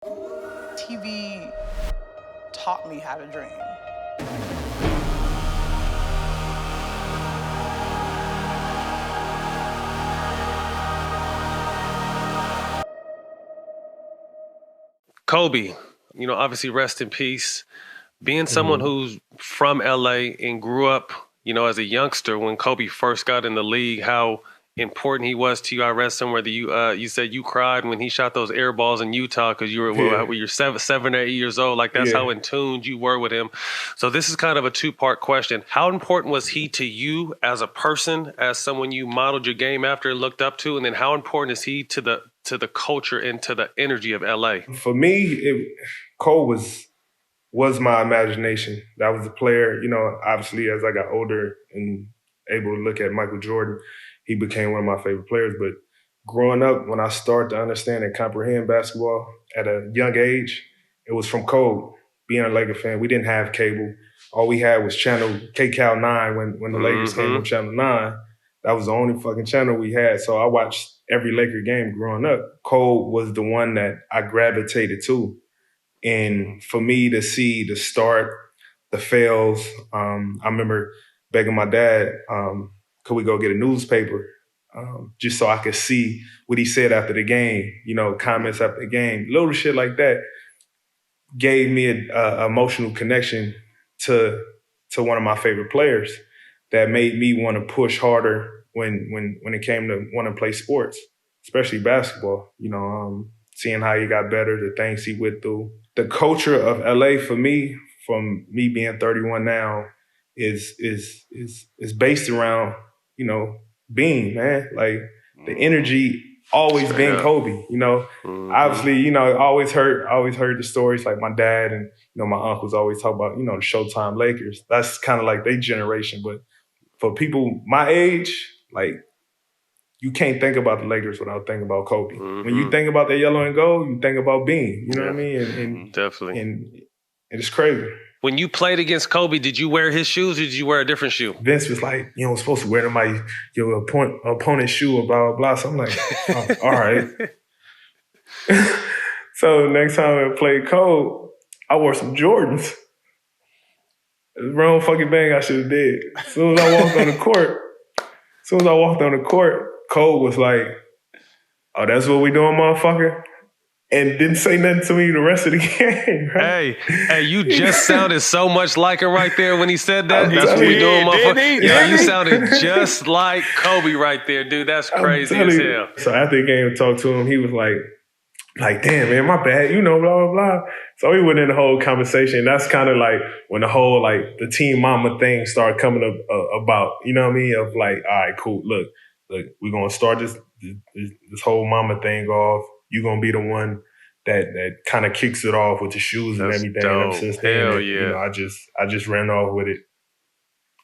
TV taught me how to dream. Kobe, obviously rest in peace. Being someone who's from LA and grew up, as a youngster when Kobe first got in the league, how important he was to you. I read somewhere that you said you cried when he shot those air balls in Utah because you were you're 7 or 8 years old. Like that's how in tune you were with him. So this is kind of a two-part question. How important was he to you as a person, as someone you modeled your game after and looked up to, and then how important is he to the culture and to the energy of LA? For me, Cole was my imagination. That was the player, obviously as I got older and able to look at Michael Jordan, he became one of my favorite players. But growing up, when I started to understand and comprehend basketball at a young age, it was from Cole. Being a Laker fan, we didn't have cable. All we had was channel KCal 9 when the Lakers came on channel 9. That was the only fucking channel we had. So I watched every Laker game growing up. Cole was the one that I gravitated to. And for me to see the start, the fails, I remember begging my dad, could we go get a newspaper? Just so I could see what he said after the game, comments after the game. Little shit like that gave me an emotional connection to one of my favorite players that made me want to push harder when it came to want to play sports, especially basketball. Seeing how he got better, the things he went through. The culture of LA for me, from me being 31 now, is based around, Bean, man. Like the energy always been Kobe, Obviously, I always heard the stories like my dad and, my uncles always talk about, the Showtime Lakers. That's kind of like their generation. But for people my age, like, you can't think about the Lakers without thinking about Kobe. When you think about that yellow and gold, you think about Bean. You know what I mean? And definitely. And it's crazy. When you played against Kobe, did you wear his shoes or did you wear a different shoe? Vince was like, supposed to wear your opponent's shoe or blah, blah, blah. So I'm like, oh, all right. So next time I played Cole, I wore some Jordans. The wrong fucking thing I should have did. As soon as I walked on the court, Cole was like, oh, that's what we doing, motherfucker? And didn't say nothing to me the rest of the game. Right? Hey, you just sounded so much like him right there when he said that. That's what we doing, motherfucker. Yeah, you sounded just like Kobe right there, dude. That's crazy as hell. So after the game, I talked to him. He was like, damn, man, my bad, blah, blah, blah. So we went in the whole conversation. That's kind of like when the whole, the team mama thing started coming up about, you know what I mean? Of like, all right, cool, look, we're going to start this whole mama thing off. You're going to be the one that kind of kicks it off with the shoes and everything. Dope. And since then, Hell yeah. I just ran off with it.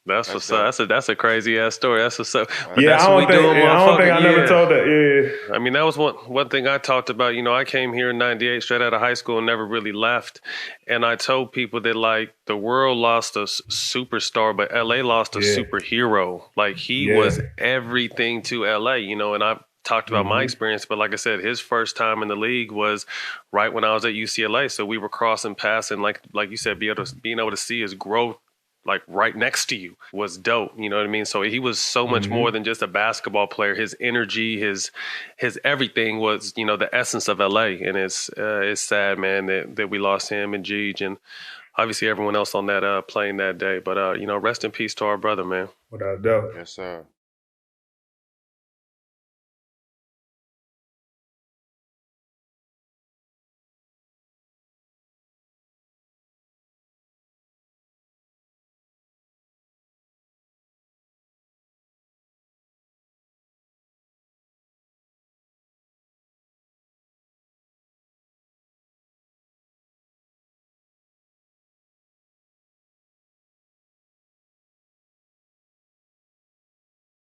That's what's up. That's a crazy ass story. That's what's up. I don't think I never told that. Yeah. I mean, that was one thing I talked about. I came here in '98 straight out of high school and never really left. And I told people that the world lost a superstar, but LA lost a superhero. Like he was everything to LA, and I talked about my experience, but like I said, his first time in the league was right when I was at UCLA. So we were crossing paths and like you said, being able to see his growth right next to you was dope. You know what I mean? So he was so much more than just a basketball player. His energy, his everything was, the essence of LA. And it's sad, man, that we lost him and Jeej and obviously everyone else on that plane that day. But rest in peace to our brother, man. Without a doubt. Yes, sir.